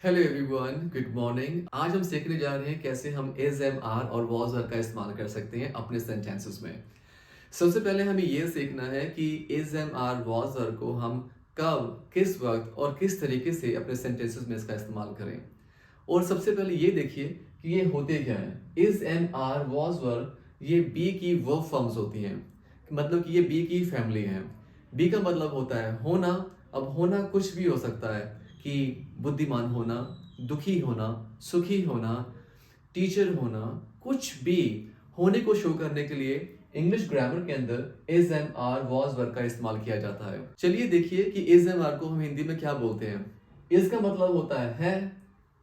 Hello everyone, good morning. आज हम सीखने जा रहे हैं कैसे हम इज एम आर और वॉज आर का इस्तेमाल कर सकते हैं अपने सेंटेंसेस में। सबसे पहले हमें ये सीखना है कि is am are was are को हम कब, किस वक्त और किस तरीके से अपने सेंटेंसेस में इसका इस्तेमाल करें। और सबसे पहले ये देखिए कि ये होते क्या हैं। Is am are was were ये बी की वर्ब फॉर्म्स होती हैं, मतलब कि ये बी की फैमिली है। बी का मतलब होता है होना। अब होना कुछ भी हो सकता है कि बुद्धिमान होना, दुखी होना, सुखी होना, टीचर होना, कुछ भी होने को शो करने के लिए इंग्लिश ग्रामर के अंदर इज एम आर वॉज वर्ग का इस्तेमाल किया जाता है। चलिए देखिए कि इज एम आर को हम हिंदी में क्या बोलते हैं। इसका मतलब होता है,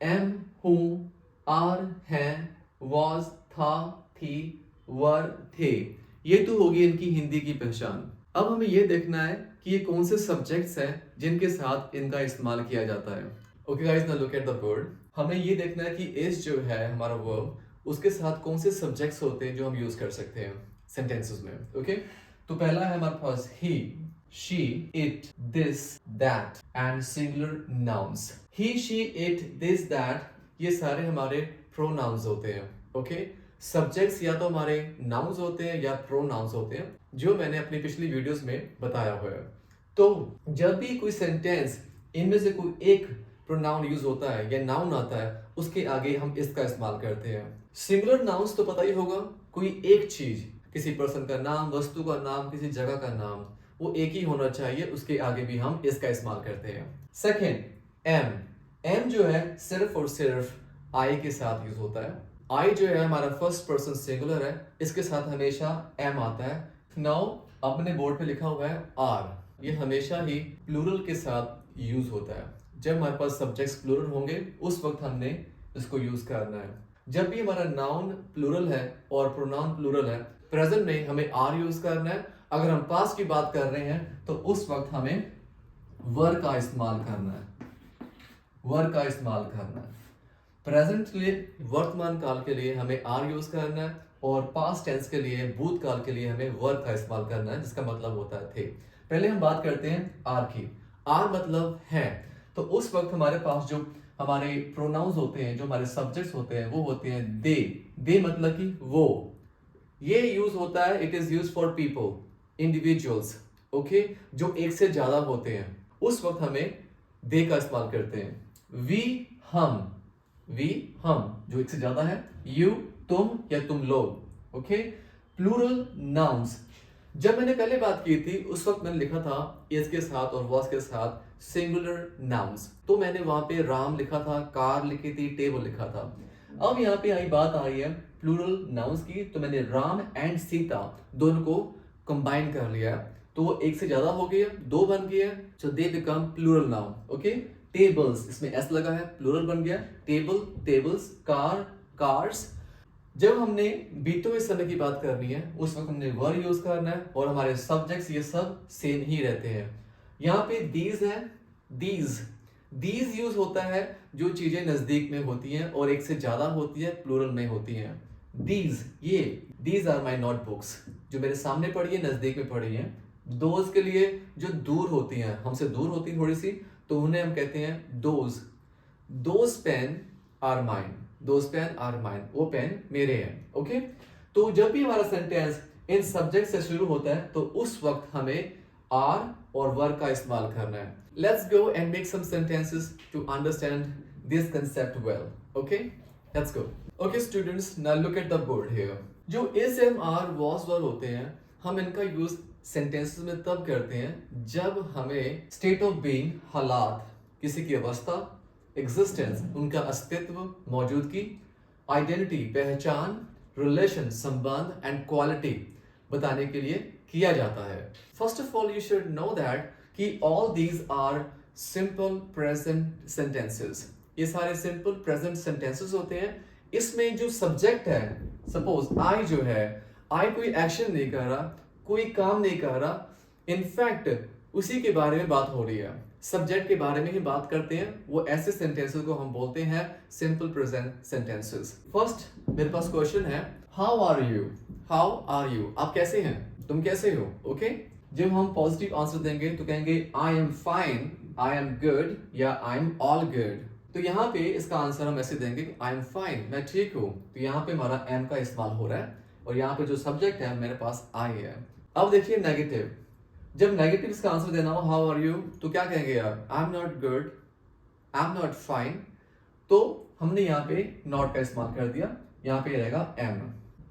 एम, हूँ, आर, हैं, वॉज, था, थी, वर, थे। ये तो होगी इनकी हिंदी की पहचान। अब हमें ये देखना है कि ये कौन से सब्जेक्ट्स हैं जिनके साथ इनका इस्तेमाल किया जाता है। Okay guys, now look at the word. हमें ये देखना है कि इस जो है हमारा वर्ब, उसके साथ कौन से सब्जेक्ट्स होते हैं जो हम यूज कर सकते हैं सेंटेंसेस में। ओके, तो पहला है हमारे पास he, she, it, this, that and singular nouns. He, she, it, this, that ये सारे हमारे प्रोनाउंस होते हैं। ओके, सब्जेक्ट्स या तो हमारे नाउन्स होते हैं या प्रोनाउंस होते हैं, जो मैंने अपनी पिछली वीडियोस में बताया हुआ है। तो जब भी कोई सेंटेंस इनमें से कोई एक प्रोनाउन यूज होता है या नाउन आता है, उसके आगे हम इसका इस्तेमाल करते हैं। सिंगुलर नाउन्स तो पता ही होगा, कोई एक चीज, किसी पर्सन का नाम, वस्तु का नाम, किसी जगह का नाम, वो एक ही होना चाहिए, उसके आगे भी हम इसका इस्तेमाल करते हैं। Second, M. एम जो है सिर्फ और सिर्फ आई के साथ यूज होता है। आई जो है हमारा फर्स्ट पर्सन सिंगुलर है, इसके साथ हमेशा एम आता है। नाउ अपने बोर्ड पे लिखा हुआ है आर, ये हमेशा ही प्लूरल के साथ यूज होता है। जब हमारे पास सब्जेक्ट्स प्लूरल होंगे उस वक्त हमने इसको यूज करना है। जब भी हमारा नाउन प्लूरल है और प्रोनाउन प्लूरल है, प्रेजेंट में हमें आर यूज करना है। अगर हम पास्ट की बात कर रहे हैं तो उस वक्त हमें वर का इस्तेमाल करना है। वर का इस्तेमाल करना है। प्रेजेंट के लिए, वर्तमान काल के लिए हमें आर यूज करना है, और पास्ट टेंस के लिए, भूतकाल के लिए हमें वर का इस्तेमाल करना है, जिसका मतलब होता है थे। पहले हम बात करते हैं आर की। आर मतलब है। तो उस वक्त हमारे पास जो हमारे प्रोनाउंस होते हैं, जो हमारे सब्जेक्ट्स होते हैं, वो होते हैं दे। दे मतलब कि वो। ये यूज होता है, it is use for people, individuals. Okay, जो एक से ज्यादा होते हैं, उस वक्त हमें दे का इस्तेमाल करते हैं। वी, हम। वी, हम जो एक से ज्यादा है। यू, तुम या तुम लोग। Okay, plural nouns. जब मैंने पहले बात की थी उस वक्त मैंने लिखा था इस के साथ और वॉज के साथ सिंगुलर नाउन्स, तो मैंने वहां पे राम लिखा था, कार लिखी थी, टेबल लिखा था। अब यहाँ पे बात आ रही है प्लूरल नाउन्स की, तो मैंने राम एंड सीता दोनों को कंबाइन कर लिया, तो वो एक से ज्यादा हो गया, दो बन गया, so they become plural noun. Okay, tables, इसमें एस लगा है, प्लूरल बन गया। Table, tables, car, cars. जब हमने बीते हुए समय की बात करनी है उस वक्त हमने वर यूज करना है, और हमारे सब्जेक्ट्स ये सब सेम ही रहते हैं। यहाँ पे दीज है, दीज। दीज यूज होता है जो चीजें नजदीक में होती हैं और एक से ज्यादा होती है, प्लूरल में होती हैं। दीज, ये, दीज आर माई नोटबुक्स, जो मेरे सामने पड़ी है, नजदीक में पड़ी है। दोज के लिए जो दूर होती हैं, हमसे दूर होती थोड़ी सी, तो उन्हें हम कहते हैं those. Those pen are mine, those pen are mine, वो पेन मेरे हैं। ओके, तो जब भी हमारा सेंटेंस इन सब्जेक्ट से शुरू होता है तो उस वक्त हमें आर और वर का इस्तेमाल करना है। Let's go and make some sentences to understand this concept well. Okay, let's go. Okay students, now look at the board here. जो is, am, are, was, were होते हैं, हम इनका यूज सेंटेंसेस में तब करते हैं जब हमें स्टेट ऑफ बीइंग, हालात, किसी की अवस्था, एग्जिस्टेंस, उनका अस्तित्व, मौजूदगी, आइडेंटिटी, पहचान, रिलेशन, संबंध एंड क्वालिटी बताने के लिए किया जाता है। First of all you should know that कि all these are simple present sentences. ये सारे सिंपल प्रेजेंट सेंटेंसेस होते हैं। इसमें जो सब्जेक्ट है, सपोज आई जो है, आई कोई एक्शन नहीं कर रहा, कोई काम नहीं कर रहा, इनफैक्ट उसी के बारे में बात हो रही है, सब्जेक्ट के बारे में ही बात करते हैं, वो ऐसे सेंटेंसेस को हम बोलते हैं सिंपल प्रेजेंट सेंटेंसेस। फर्स्ट मेरे पास क्वेश्चन है, how are you. How are you, आप कैसे हैं, तुम कैसे हो। ओके, जब हम पॉजिटिव आंसर देंगे तो कहेंगे I am fine, I am good या आई एम ऑल गुड। तो यहाँ पे इसका आंसर हम ऐसे देंगे कि आई एम फाइन, मैं ठीक हूँ। तो यहाँ पे हमारा एम का इस्तेमाल हो रहा है और यहाँ पे जो सब्जेक्ट है मेरे पास आई है। अब देखिए नेगेटिव, जब नेगेटिव इसका आंसर देना हो हाउ आर यू, तो क्या कहेंगे यार, आई am not good, I am not fine. तो हमने यहाँ पे नॉट का इस्तेमाल कर दिया, यहाँ पे रहेगा एम।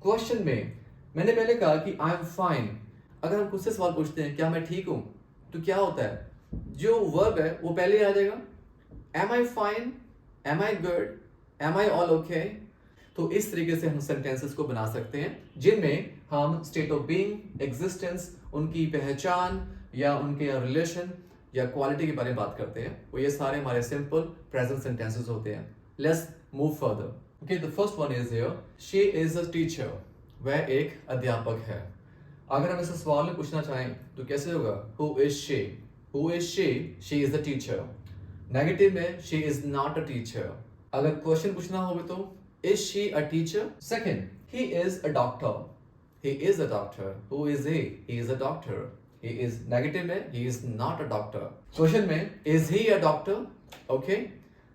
क्वेश्चन में मैंने पहले कहा कि आई एम फाइन, अगर हम खुद से सवाल पूछते हैं क्या मैं ठीक हूं, तो क्या होता है, जो वर्ब है वो पहले आ जाएगा, एम आई फाइन, एम आई गुड, एम आई ऑल ओके। तो इस तरीके से हम सेंटेंसेस को बना सकते हैं जिनमें हम स्टेट ऑफ बीइंग, एग्जिस्टेंस, उनकी पहचान या उनके रिलेशन या क्वालिटी के बारे में बात करते हैं। वो ये सारे हमारे सिंपल प्रेजेंट सेंटेंसेस होते हैं। Let's move further. Okay, the first one is here, she is a teacher, वह एक अध्यापक है। अगर हम इसे सवाल में पूछना चाहें तो कैसे होगा, who is she, who is she is a teacher. Negative में she is not a teacher. अगर क्वेश्चन पूछना हो तो is she a teacher. Second, he is a doctor, he is a doctor. Who is he? He is a doctor. He is negative में he is not a doctor. Question में is he a doctor? Okay?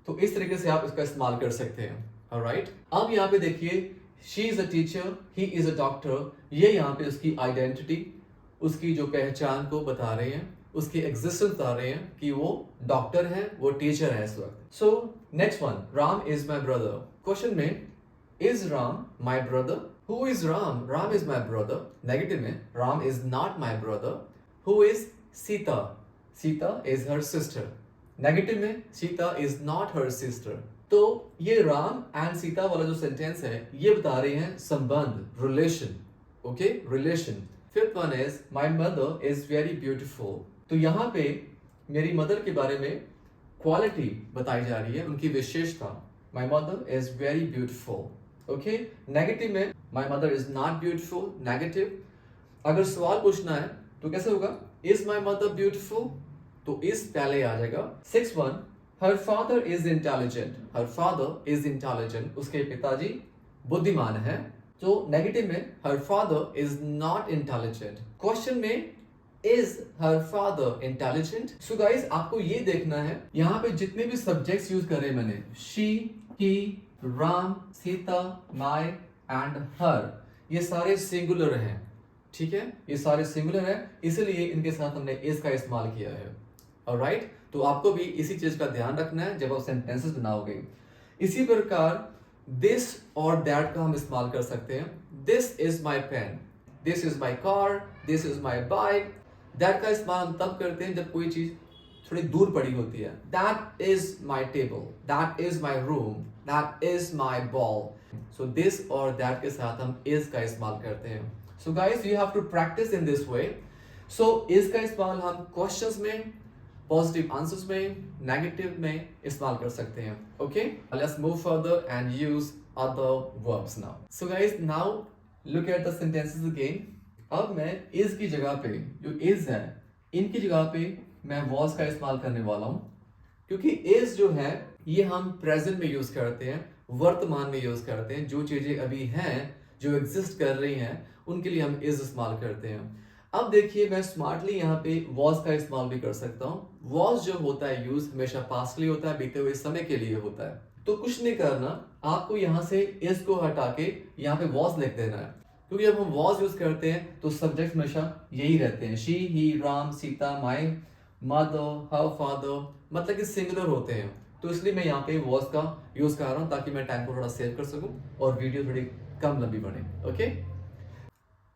तो इस तरीके से आप इसका इस्तेमाल कर सकते हैं। Alright? अब यहाँ पे देखिए, she is a teacher, he is a doctor. ये यहाँ पे उसकी आइडेंटिटी, उसकी जो पहचान को बता रहे हैं, उसकी एग्जिस्टेंस बता रहे हैं कि वो डॉक्टर है, वो टीचर है इस वक्त। So next one, Ram is my brother. Question में is Ram my brother? Who is Ram? Ram is my brother. Negative में Ram is not my brother. Who is Sita? Sita is her sister. Negative में Sita is not her sister. तो ये Ram and Sita वाला जो sentence है ये बता रहे हैं संबंध, relation. Okay, relation. Fifth one is my mother is very beautiful. तो यहाँ पे मेरी मदर के बारे में क्वालिटी बताई जा रही है, उनकी विशेषता। My mother is very beautiful. Okay, negative में my mother is not beautiful, negative. अगर सवाल पूछना है तो कैसे होगा, इज माई मदर ब्यूटिफुल, तो इज पहले आ जाएगा। Six one, her father is intelligent, her father is intelligent, उसके पिताजी बुद्धिमान है। तो नेगेटिव में her father is not intelligent. Question में is her father intelligent. So guys, आपको ये देखना है यहाँ पे जितने भी सब्जेक्ट्स यूज करे मैंने, she, he, Ram, Sita, my and her, ये सारे सिंगुलर हैं। ठीक है, ये सारे सिंगुलर हैं, इसलिए इनके साथ हमने इज का इस्तेमाल किया है। ऑलराइट, तो आपको भी इसी चीज का ध्यान रखना है जब आप सेंटेंसेस बनाओगे। इसी प्रकार दिस और दैट का हम इस्तेमाल कर सकते हैं। This is my pen, this is my car, this is my bike. That का इस्तेमाल हम तब करते हैं जब कोई चीज थोड़ी दूर पड़ी होती है। That is my table, that is my room, that is my ball. So this और दैट के साथ हम इज का इस्तेमाल करते हैं। So guys, you have to practice in this way. So is का इस्तेमाल हम क्वेश्चंस में, पॉजिटिव आंसर्स में, नेगेटिव में इस्तेमाल कर सकते हैं। Okay, let's move further and use other verbs now. So guys, now look at the sentences again. अब मैं इज की जगह पे, जो इज है, इनकी जगह पे मैं वॉज का इस्तेमाल करने वाला हूं, क्योंकि इज जो है ये हम प्रेजेंट में यूज करते हैं, वर्तमान में यूज करते हैं। जो चीजें अभी हैं, जो एग्जिस्ट कर रही हैं, उनके लिए हम इज इस्तेमाल करते हैं। अब देखिए, मैं स्मार्टली यहाँ पे वॉज का इस्तेमाल भी कर सकता हूँ। वॉज जो होता है यूज हमेशा पास्ट के लिए होता है, बीते हुए समय के लिए होता है। तो कुछ नहीं करना, आपको यहाँ से इज को हटा के यहाँ पे वॉज लिख देना है, क्योंकि जब हम वॉज यूज करते हैं तो सब्जेक्ट हमेशा यही रहते हैं, she, he, Ram, Sita, my mother, her father, मतलब कि सिंगुलर होते हैं। तो इसलिए मैं यहाँ पे वॉज का यूज कर रहा हूँ ताकि मैं टाइम को थोड़ा सेव कर सकूं और वीडियो थोड़ी कम लंबी बने। ओके,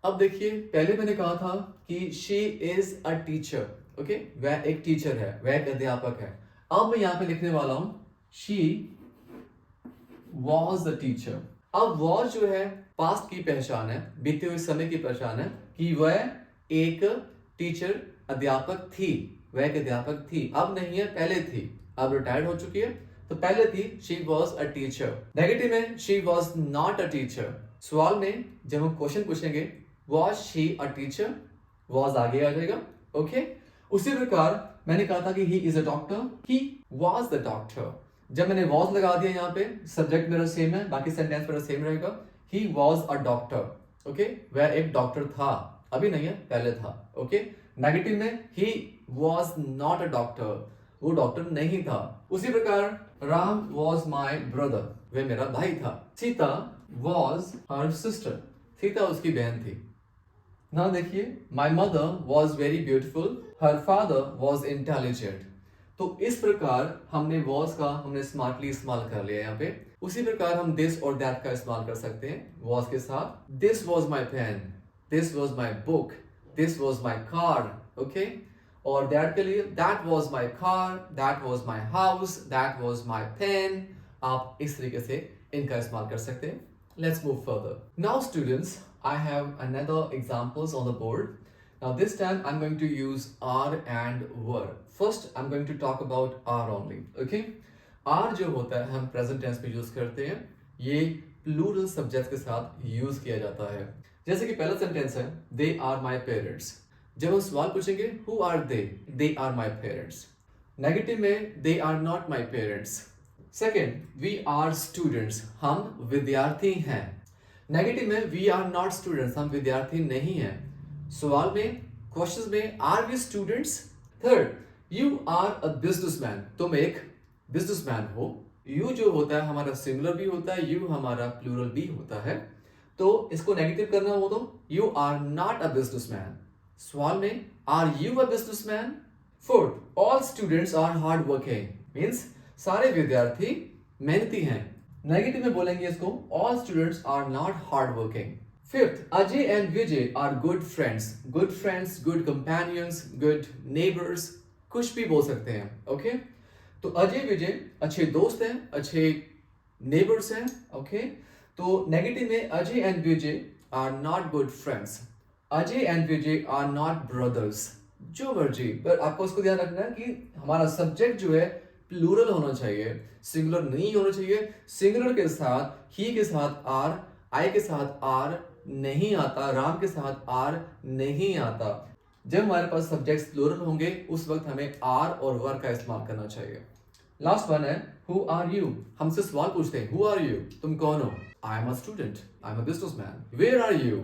अब देखिए, पहले मैंने कहा था कि she is a teacher. Okay, वह एक टीचर है, वह एक अध्यापक है। अब मैं यहाँ पे लिखने वाला हूं शी वॉज द टीचर। अब वॉज जो है पास्ट की पहचान है, बीते हुए समय की पहचान है कि वह एक टीचर, अध्यापक थी, वह एक अध्यापक थी। अब नहीं है, पहले थी, अब रिटायर्ड हो चुकी है। तो पहले थी, she was a teacher. Negative में she was not a teacher. सवाल में जब हम क्वेश्चन पूछेंगे was she a teacher, was आगे आ जाएगा। ओके, उसी प्रकार मैंने कहा था कि ही is a doctor, he was the doctor. जब मैंने वॉज लगा दिया यहाँ पे, सब्जेक्ट मेरा सेम है, बाकी सेंटेंस मेरा सेम रहेगा। He was a doctor. Okay, वह एक डॉक्टर था, अभी नहीं है, पहले था। ओके, नेगेटिव में he was not a doctor, वो डॉक्टर नहीं था। उसी प्रकार राम वॉज माई ब्रदर, वे मेरा भाई था। Sita was her sister, Sita उसकी बहन थी। ना देखिए, my mother was very beautiful, her father was intelligent. तो इस प्रकार हमने वॉज का हमने स्मार्टली इस्तेमाल कर लिया यहाँ पे। उसी प्रकार हम दिस और दैट का इस्तेमाल कर सकते हैं वॉज के साथ। This was my pen, this was my book, this was my car, okay. और दैट के लिए that was my car, that was my house, that was my pen. आप इस तरीके से इनका इस्तेमाल कर सकते हैं। Let's move further. Now students, I have another examples on the board. Now this time I'm going to use are and were. First I'm going to talk about are only. Okay? are जो होता है हम present tense में use करते हैं। ये plural subjects के साथ use किया जाता है। जैसे कि पहला sentence है they are my parents। जब हम सवाल पूछेंगे who are they? They are my parents। Negative में they are not my parents। Second, we are students, हम विद्यार्थी हैं। नेगेटिव में वी आर नॉट स्टूडेंट्स, हम विद्यार्थी नहीं हैं। सवाल में क्वेश्चन में are we students. Third, you are a businessman, तुम एक बिजनेसमैन हो। यू जो होता है हमारा सिंगुलर भी होता है, यू हमारा प्लूरल भी होता है। तो इसको नेगेटिव करना हो तो you are not a businessman. सवाल में are you a businessman. Fourth, all students are hard working, means सारे विद्यार्थी मेहनती हैं। नेगेटिव में बोलेंगे इसको all students are not hard working. Fifth, Ajay and Vijay are good friends, good friends, good companions, good neighbours, कुछ भी बोल सकते हैं। ओके तो अजय विजय अच्छे दोस्त हैं, अच्छे नेबर्स हैं। ओके तो नेगेटिव में Ajay and Vijay are not good friends, Ajay and Vijay are not brothers. जो मर्जी, पर आपको उसको ध्यान रखना है कि हमारा सब्जेक्ट जो है प्लूरल होना चाहिए, सिंगुलर नहीं होना चाहिए। सिंगुलर के साथ ही के साथ आर, आई के साथ आर नहीं आता, राम के साथ आर नहीं आता। जब हमारे पास सब्जेक्ट्स प्लूरल होंगे उस वक्त हमें आर और वर का इस्तेमाल करना चाहिए। लास्ट वन है हु आर यू। हमसे सवाल पूछते हैं हु आर यू, तुम कौन हो। I am a student, I am a businessman. Where are you,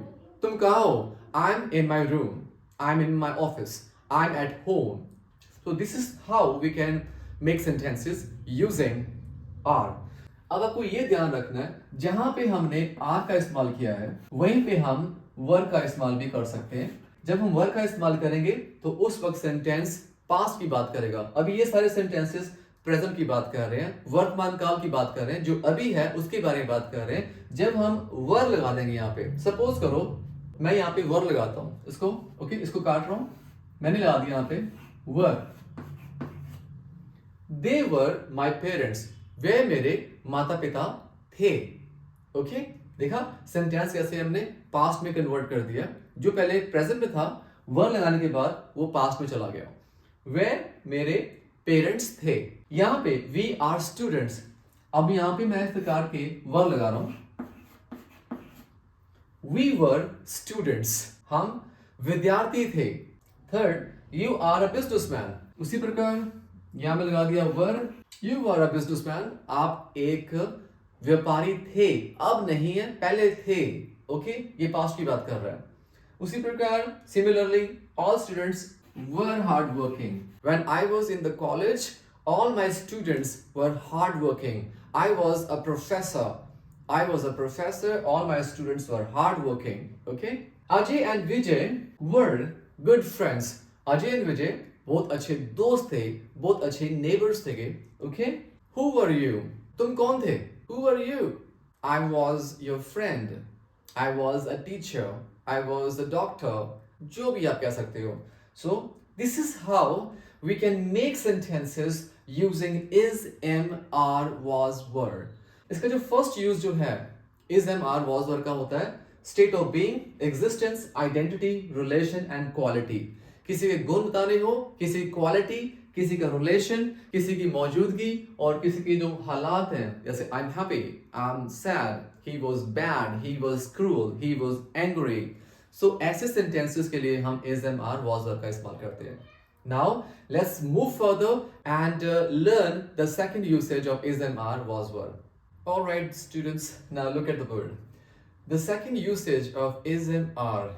तुम कहाँ हो। I am in my room, I am in my office, I am at home. So this is how we can make sentences using are. अब आपको ये ध्यान रखना है जहां पे हमने are का इस्तेमाल किया है वहीं पे हम were का इस्तेमाल भी कर सकते हैं। जब हम were का इस्तेमाल करेंगे तो उस वक्त सेंटेंस पास्ट की बात करेगा। अभी ये सारे सेंटेंसेस प्रेजेंट की बात कर रहे हैं, वर्तमान काल की बात कर रहे हैं, जो अभी है उसके बारे में बात कर रहे हैं। जब हम were लगा देंगे यहाँ पे, सपोज करो मैं यहाँ पे were लगाता हूँ, इसको ओके इसको काट रहा हूँ, मैंने लगा दिया यहाँ पे were। They were my parents, वे मेरे माता पिता थे। ओके देखा सेंटेंस कैसे हमने पास्ट में कन्वर्ट कर दिया। जो पहले प्रेजेंट में था वर लगाने के बाद वो पास्ट में चला गया। वे मेरे पेरेंट्स थे। यहां पे वी आर स्टूडेंट्स, अब यहां पे मैं इस प्रकार के वर लगा रहा हूं। वी वर स्टूडेंट्स, हम विद्यार्थी थे। Third, you are a businessman, उसी प्रकार यहां में लगा दिया were. You are a businessman, आप एक व्यापारी थे, अब नहीं है पहले थे। ओके ये पास्ट की बात कर रहा है। उसी प्रकार similarly all students were hard working. When I was in the college all my students were hard working. I was a professor, I was a professor, all my students were hardworking. Okay? Ajay and Vijay were good friends. Ajay and Vijay बहुत अच्छे दोस्त थे, बहुत अच्छे neighbours थे। Okay? Who were you? तुम कौन थे? Who were you? I was your friend. I was a teacher. I was a doctor. जो भी आप कह सकते हो। So this is how we can make sentences using is, am, are, was, were. इसका जो फर्स्ट यूज जो है is am are was were का होता है state of being, existence, identity, relation and quality. किसी के गुण बताने हो, किसी की क्वालिटी, किसी का रिलेशन, किसी की मौजूदगी और किसी की जो हालात हैं, जैसे I am happy, I am sad, he was bad, he was cruel, he was angry. So ऐसे सेंटेंसेस के लिए हम is am are was were का इस्तेमाल करते हैं। Now let's move further and learn the second usage of is am are was were. All right students, now look at the word. The second usage of is am are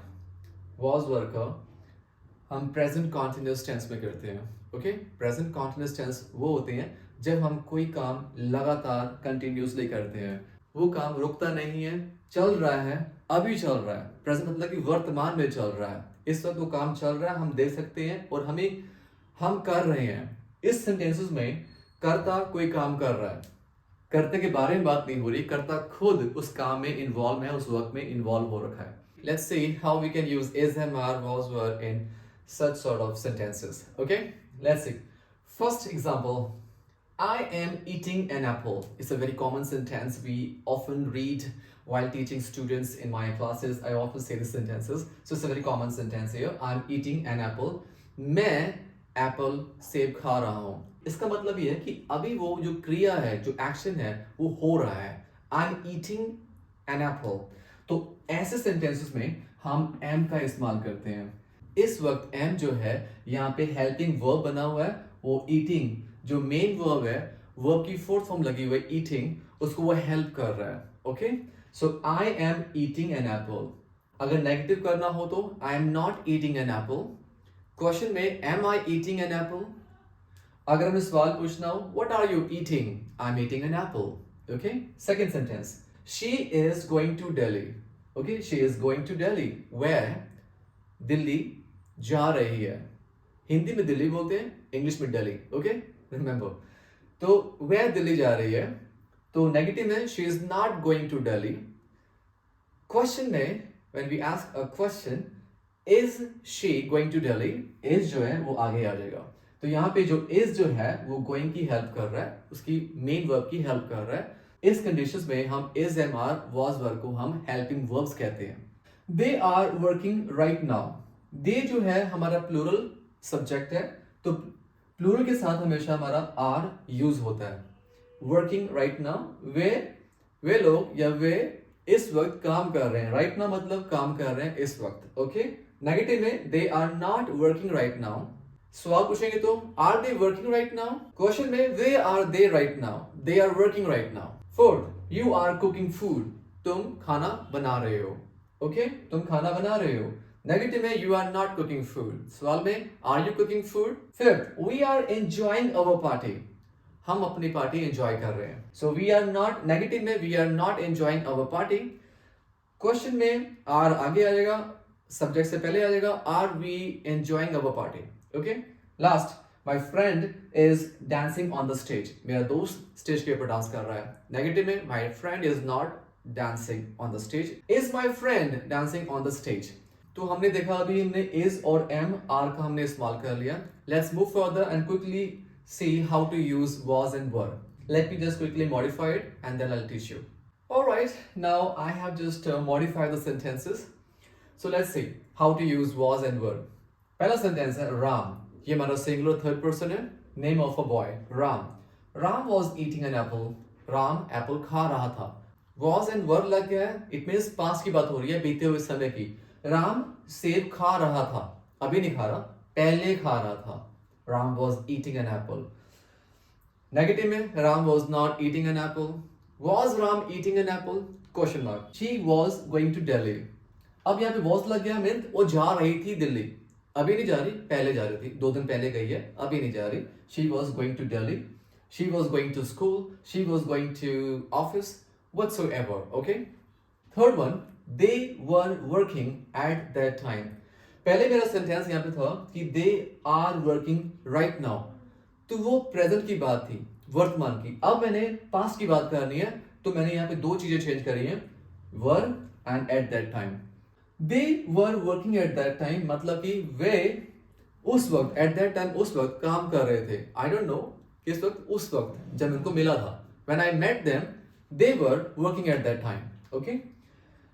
was were का हम present continuous tense में करते हैं। Okay? Present continuous tense वो होते हैं जब हम कोई काम लगातार कंटिन्यूसली करते हैं, वो काम रुकता नहीं है, चल रहा है, अभी चल रहा है, प्रेजेंट मतलब कि वर्तमान में चल रहा है, इस वक्त वो काम चल रहा है, हम देख सकते हैं और हम कर रहे हैं। इस सेंटेंसेस में कर्ता कोई काम कर रहा है, करते के बारे में बात नहीं हो रही, करता खुद उस काम में इन्वॉल्व है, उस वर्क में इन्वॉल्व हो रखा है। Let's see how we can use is, am, are, was, were in such sort of sentences. Okay, let's see. First example, I am eating an apple. It's a very common sentence we often read while teaching students in my classes. I often say these sentences. So it's a very common sentence here. I'm eating an apple. मैं Apple सेब खा रहा हूँ। इसका मतलब ये है कि अभी वो जो क्रिया है, जो एक्शन है, वो हो रहा है। आई एम ईटिंग एन एप्पल। तो ऐसे सेंटेंसेस में हम एम का इस्तेमाल करते हैं। इस वक्त एम जो है यहाँ पे हेल्पिंग वर्ब बना हुआ है, वो ईटिंग जो मेन वर्ब है, वर्ब की फोर्थ फॉर्म लगी हुई है ईटिंग, उसको वो हेल्प कर रहा है। Okay, so I am eating an apple. अगर नेगेटिव करना हो तो I am not eating an apple. Question में am I eating an apple. अगर हमें सवाल पूछना हो what are you eating, I am eating an apple. Okay, second sentence, she is going to Delhi. Okay, she is going to Delhi. Where, Delhi जा रही है। हिंदी में दिल्ली बोलते हैं, इंग्लिश में दिल्ली। Okay, remember. तो वेयर दिल्ली जा रही है, तो नेगेटिव में she is not going to Delhi. Question में when we ask a question is she going to Delhi, is जो है वो आगे आ जाएगा। तो यहाँ पे जो इज जो है वो गोइंग की हेल्प कर रहा है, उसकी मेन वर्ब की हेल्प कर रहा है। इस कंडीशंस में हम is, am, are, was verb को हम हेल्पिंग वर्ब्स कहते हैं। They are working right now. They जो है हमारा प्लूरल सब्जेक्ट है, तो प्लूरल के साथ हमेशा हमारा आर यूज होता है। वर्किंग राइट नाउ, वे लोग या वे इस वक्त काम कर रहे हैं। राइट नाउ मतलब काम कर रहे हैं इस वक्त। ओके, नेगेटिव में they are not working right now. सवाल पूछेंगे तो are they working right now. Question में where are they right now, they are working right now. Fourth, you are cooking food. तुम खाना बना रहे हो। ओके, तुम खाना बना रहे हो। नेगेटिव में you are not cooking food. सवाल में are you cooking food. Fifth, we are enjoying our party. हम अपनी पार्टी एंजॉय कर रहे हैं। So we are not, negative में we are not enjoying our party. Question में आर आगे आ जाएगा, सब्जेक्ट से पहले आ जाएगा, are we enjoying our party. Okay, last, my friend is dancing on the stage. मेरा दोस्त स्टेज के ऊपर डांस कर रहा है। नेगेटिव में माई friend is not dancing on the stage. Is my friend dancing on the stage. तो हमने देखा अभी हमने इज और एम, आर का हमने इस्तेमाल कर लिया। Let's move further and quickly see how to use was and were. Let me just quickly modify it and then I'll teach you. Alright, now I have just modified the sentences. So let's see how to use was and were. पहला sentence है Ram. ये हमारा singular third person है. Name of a boy, Ram. Ram was eating an apple. Ram apple खा रहा था. Was and were लग गया है. It means past की बात हो रही है, बीते हुए समय की. Ram सेब खा रहा था. अभी नहीं खा रहा, पहले खा रहा था. Ram was eating an apple. Negative में Ram was not eating an apple. Was Ram eating an apple? Question mark. She was going to Delhi. अब यहाँ पे was लग गया, मीन वो जा रही थी दिल्ली। अभी नहीं जा रही, पहले जा रही थी, 2 दिन पहले गई है, अभी नहीं जा रही। She was going to Delhi. She was going to school. She was going to office. Whatsoever. Okay. Third one, they were working at that time. पहले मेरा सेंटेंस यहाँ पे था कि they are working right now, तो वो present की बात थी, वर्तमान की। अब मैंने पास्ट की बात करनी है, तो मैंने यहाँ पे 2 चीजें चेंज करी हैं, were and eight that time. They were working at that time मतलब कि वे उस वक्त, एट दैट टाइम उस वक्त काम कर रहे थे। आई डोंट नो किस वक्त, उस वक्त जब उनको मिला था। When I met them they were working at that time. Okay,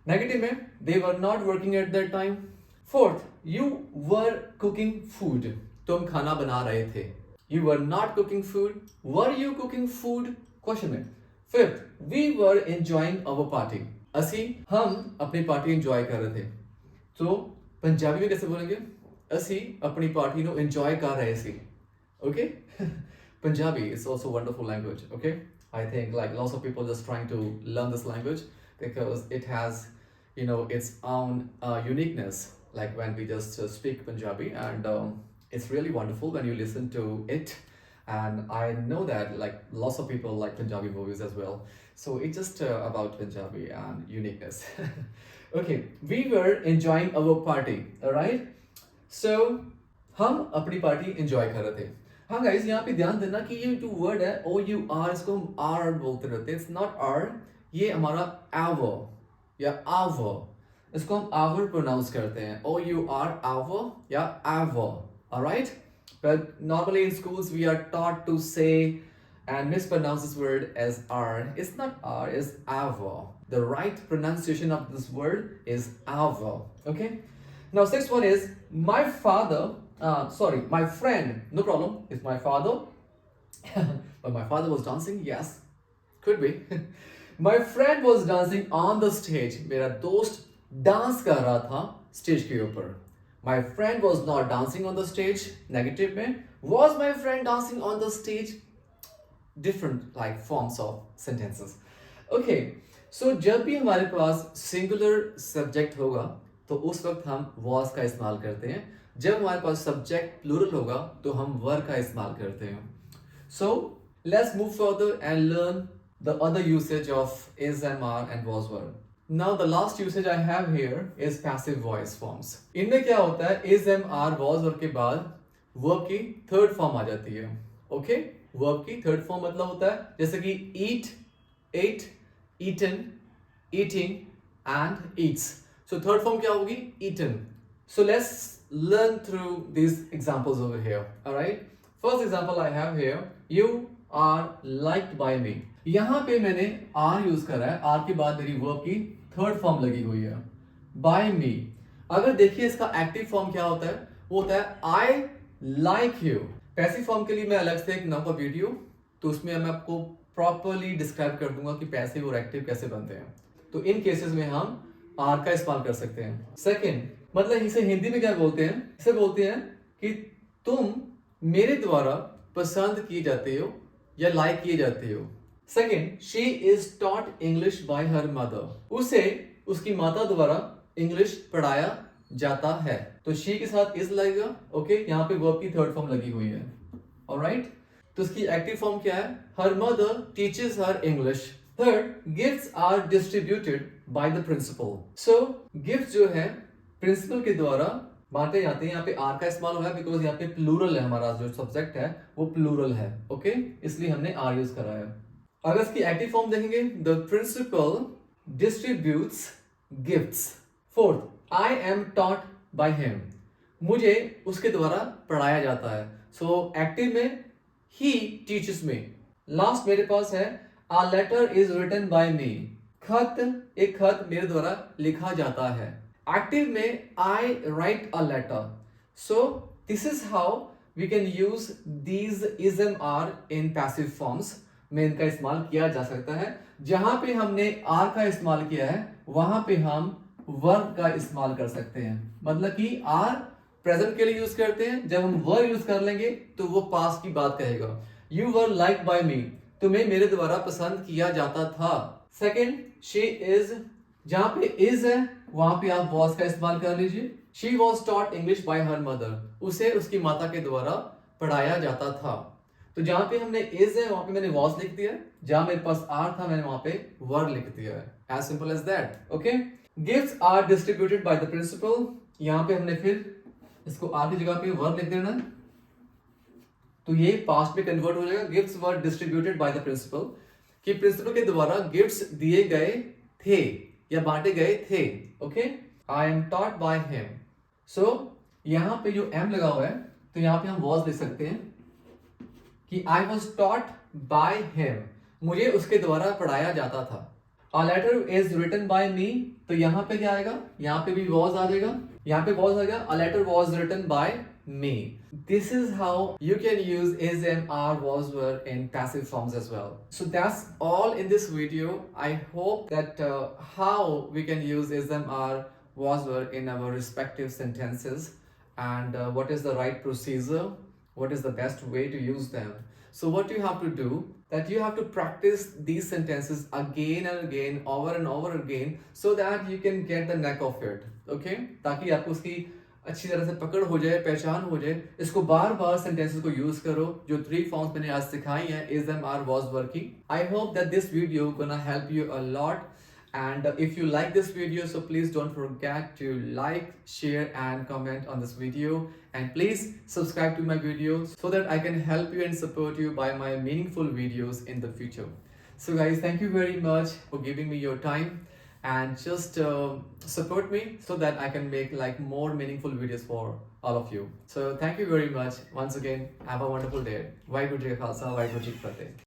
negative में they were not working at that time. Fourth, you were cooking food. तुम खाना बना रहे थे. You were not cooking food. Were you cooking food? Question में. Fifth, we were enjoying our party. हम अपनी party enjoy कर रहे थे. तो पंजाबी में कैसे बोलेंगे? असी अपनी पार्टी नो एंजॉय कर रहे थे. Okay? Punjabi is also a wonderful language. Okay? I think like lots of people just trying to learn this language because it has, its own uniqueness. Like when we just speak Punjabi, and it's really wonderful when you listen to it and I know that like lots of people like Punjabi movies as well. So it's just about Punjabi and uniqueness. Okay, we were enjoying our party, alright? So हम अपनी party enjoy कर रहे थे. हाँ guys, यहाँ पे ध्यान देना कि ये जो वर्ड है ओ यू आर, इसको हम आर बोलते रहते हैं. इट्स नॉट आर, ये हमारा आवर या आवर, इसको हम आवर प्रोनाउंस करते हैं. ओ यू आर आवर या our, alright. But normally in schools we are taught to say and mispronounce this word as R. It's not R, it's our. The right pronunciation of this word is our. Okay? Now, sixth one is my father. My friend. No problem. It's my father. But my father was dancing. Yes, could be. My friend was dancing on the stage. मेरा दोस्त dance कर रहा था stage के ऊपर. My friend was not dancing on the stage. Negative में was my friend dancing on the stage. Different like forms of sentences. Okay, so जब भी हमारे पास singular subject होगा तो उस वक्त हम was का इस्तेमाल करते हैं. जब हमारे पास subject plural होगा तो हम were का इस्तेमाल करते हैं. So let's move further and learn the other usage of is, am, are and was, were. Now the last usage I have here is passive voice forms. इनमें क्या होता है, is, am, are, was, were के बाद verb की third form आ जाती है. Okay, verb की थर्ड फॉर्म मतलब होता है जैसे कि eat, ate, eaten, eating and eats. So third form क्या होगी, eaten. So let's learn through these examples over here. Alright, first example I have here, you are liked by me. यहाँ पे मैंने are यूज करा है. R के बाद मेरी वर्ब की थर्ड फॉर्म लगी हुई है, by me. अगर देखिए इसका एक्टिव फॉर्म क्या होता है, वो होता है I like you. Passive form के लिए मैं अलग से एक नाउ का वीडियो, तो उसमें मैं आपको प्रॉपर्ली डिस्क्राइब कर दूंगा कि पैसिव और एक्टिव कैसे बनते हैं. तो इन केसेस में हम आर का इस्तेमाल कर सकते हैं. सेकंड, मतलब इसे हिंदी में क्या बोलते हैं, इसे बोलते हैं कि तुम मेरे द्वारा पसंद किए जाते हो या लाइक किए जाते हो. Second, she is taught English by her mother. उसे उसकी माता द्वारा इंग्लिश पढ़ाया जाता है. तो शी के साथ इज लगेगा. ओके, यहाँ पे वर्ब की थर्ड फॉर्म लगी हुई है. ऑलराइट, तो इसकी एक्टिव फॉर्म क्या है, her mother teaches her English. Third, gifts are distributed by the principal. So gift जो है प्रिंसिपल के द्वारा बांटे जाते हैं. यहाँ पे आर का इस्तेमाल हुआ है बिकॉज यहाँ पे प्लूरल है, हमारा जो सब्जेक्ट है वो प्लूरल है. ओके, इसलिए हमने आर यूज करा है. अगर इसकी एक्टिव फॉर्म देखेंगे, the principal distributes gifts. Fourth, I am taught by him. मुझे उसके द्वारा पढ़ाया जाता है. सो एक्टिव में ही टीचेस मी. लास्ट मेरे पास है a letter is written by me. एक खत मेरे द्वारा लिखा जाता है. एक्टिव में I write a letter. So this is how we can use these is am are in passive forms में इनका इस्तेमाल किया जा सकता है. जहां पे हमने आर का इस्तेमाल किया है वहां पे हम वर्ब का इस्तेमाल कर सकते हैं. मतलब कि आर प्रेजेंट के लिए यूज करते हैं, जब हम वर्ब यूज कर लेंगे तो वो पास्ट की बात कहेगा. यू वर लाइक बाय मी, तुम्हें मेरे द्वारा पसंद किया जाता था. सेकेंड, शी इज, जहां पे इज है वहां पे आप वॉज का इस्तेमाल कर लीजिए. She was taught English by her mother. उसे उसकी माता के द्वारा पढ़ाया जाता था. तो जहां पे हमने इज है वहां पे मैंने वॉज लिख दिया. जहां मेरे पास आर था मैंने वहां पे वर्ड लिख दिया है. As simple as that. Okay, gifts are distributed by the principal. यहां पे हमने फिर इसको आर की जगह पे वर्ड लिख देना, तो ये पास्ट में कन्वर्ट हो जाएगा. Gifts were distributed by the principal, कि प्रिंसिपल के द्वारा गिफ्ट्स दिए गए थे या बांटे गए थे. Okay, I am taught by him. So यहां पे जो एम लगा हुआ है तो यहां पे हम वॉज लिख सकते हैं कि I was taught by him, मुझे उसके द्वारा पढ़ाया जाता था. A letter is written by me, तो यहाँ पे क्या आएगा, यहाँ पे भी was आ जाएगा. यहाँ पे was आ गया. A letter was written by me. This is how you can use is, am, are, was, were in passive forms as well. So that's all in this video. I hope that how we can use is, am, are, was, were in our respective sentences, and what is the right procedure, what is the best way to use them. So what you have to do, that you have to practice these sentences again and again, over and over again, so that you can get the knack of it. Okay, ताकि आपको उसकी अच्छी तरह से पकड़ हो जाए, पहचान हो जाए, इसको बार बार सेंटेंसेस को यूज करो। जो 3 फॉर्म्स मैंने आज सिखाई हैं, is am are was working. I hope that this video gonna help you a lot. And if you like this video, so please don't forget to like, share and comment on this video, and please subscribe to my video so that I can help you and support you by my meaningful videos in the future. So guys, thank you very much for giving me your time, and just support me so that I can make like more meaningful videos for all of you. So thank you very much once again. Have a wonderful day. Vaheguru Ji Ka Khalsa, Vaheguru Ji Ki Fateh.